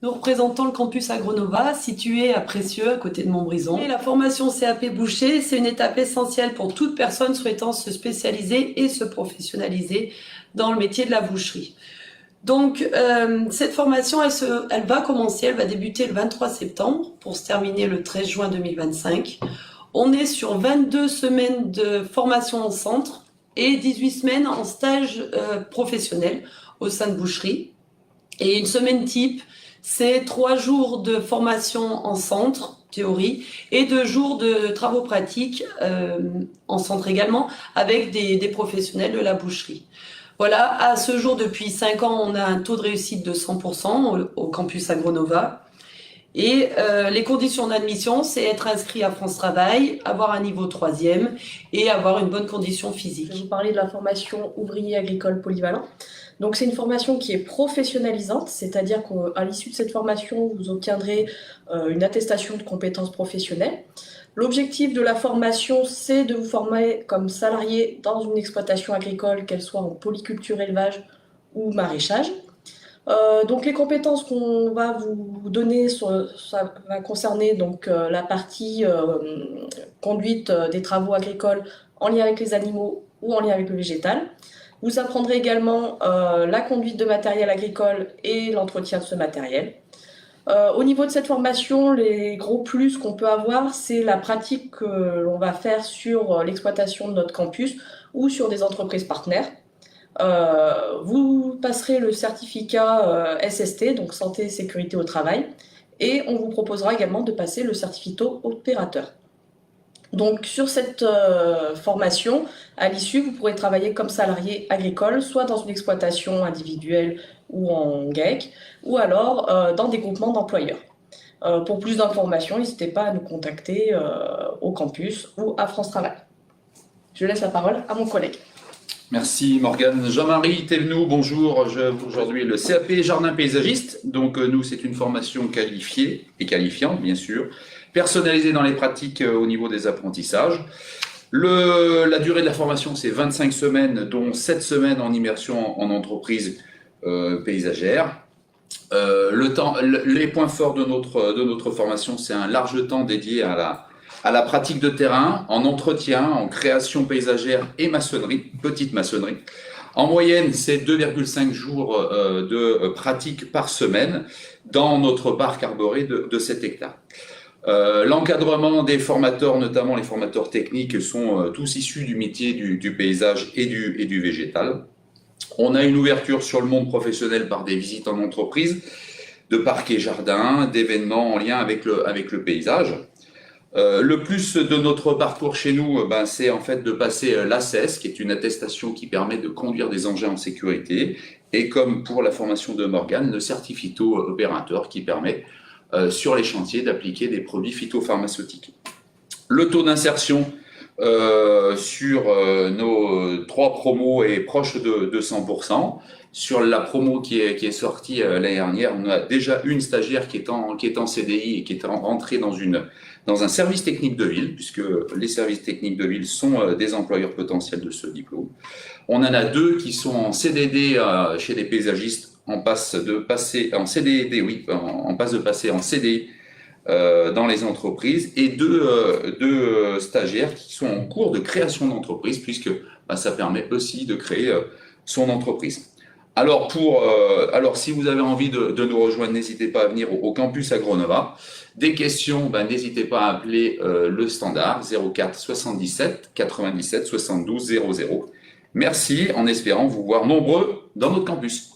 Nous représentons le campus Agronova, situé à Précieux, à côté de Montbrison. Et la formation CAP boucher, c'est une étape essentielle pour toute personne souhaitant se spécialiser et se professionnaliser dans le métier de la boucherie. Donc, cette formation, elle va commencer, elle va débuter le 23 septembre pour se terminer le 13 juin 2025. On est sur 22 semaines de formation en centre et 18 semaines en stage professionnel au sein de boucherie. Et une semaine type, c'est 3 jours de formation en centre, théorie, et 2 jours de travaux pratiques en centre également, avec des professionnels de la boucherie. Voilà, à ce jour, depuis 5 ans, on a un taux de réussite de 100% au campus Agronova. Et les conditions d'admission, c'est être inscrit à France Travail, avoir un niveau 3e et avoir une bonne condition physique. Je vais vous parler de la formation ouvrier agricole polyvalent. Donc c'est une formation qui est professionnalisante, c'est-à-dire qu'à l'issue de cette formation, vous obtiendrez une attestation de compétences professionnelles. L'objectif de la formation, c'est de vous former comme salarié dans une exploitation agricole, qu'elle soit en polyculture, élevage ou maraîchage. Donc les compétences qu'on va vous donner, ça va concerner donc la partie conduite des travaux agricoles en lien avec les animaux ou en lien avec le végétal. Vous apprendrez également la conduite de matériel agricole et l'entretien de ce matériel. Au niveau de cette formation, les gros plus qu'on peut avoir, c'est la pratique que l'on va faire sur l'exploitation de notre campus ou sur des entreprises partenaires. Vous passerez le certificat SST, donc Santé et Sécurité au Travail, et on vous proposera également de passer le certificat opérateur. Donc sur cette formation, à l'issue, vous pourrez travailler comme salarié agricole, soit dans une exploitation individuelle ou en GAEC, ou alors dans des groupements d'employeurs. Pour plus d'informations, n'hésitez pas à nous contacter au campus ou à France Travail. Je laisse la parole à mon collègue. Merci Morgane. Jean-Marie Thévenoud, bonjour. Aujourd'hui le CAP Jardin Paysagiste. Donc nous, c'est une formation qualifiée et qualifiante, bien sûr, personnalisée dans les pratiques au niveau des apprentissages. La durée de la formation, c'est 25 semaines, dont 7 semaines en immersion en entreprise paysagère. Les points forts de notre formation, c'est un large temps dédié à la pratique de terrain, en entretien, en création paysagère et maçonnerie, petite maçonnerie. En moyenne, c'est 2,5 jours de pratique par semaine dans notre parc arboré de 7 hectares. L'encadrement des formateurs, notamment les formateurs techniques, sont tous issus du métier du paysage et du végétal. On a une ouverture sur le monde professionnel par des visites en entreprise, de parcs et jardins, d'événements en lien avec le paysage. Le plus de notre parcours chez nous, c'est en fait de passer l'ACES, qui est une attestation qui permet de conduire des engins en sécurité, et comme pour la formation de Morgane, le certificat opérateur qui permet sur les chantiers d'appliquer des produits phytopharmaceutiques. Le taux d'insertion sur nos 3 promos est proche de 100%. Sur la promo qui est sortie l'année dernière, on a déjà une stagiaire qui est en CDI et qui est rentrée dans un service technique de ville, puisque les services techniques de ville sont des employeurs potentiels de ce diplôme. On en a 2 qui sont en CDD chez des paysagistes, en passe de passer en CDD, oui, en passe de passer en CDI dans les entreprises, et 2 stagiaires qui sont en cours de création d'entreprise, puisque ça permet aussi de créer son entreprise. Alors, si vous avez envie de nous rejoindre, n'hésitez pas à venir au campus Agronova. Des questions, n'hésitez pas à appeler le standard 04 77 97 72 00. Merci, en espérant vous voir nombreux dans notre campus.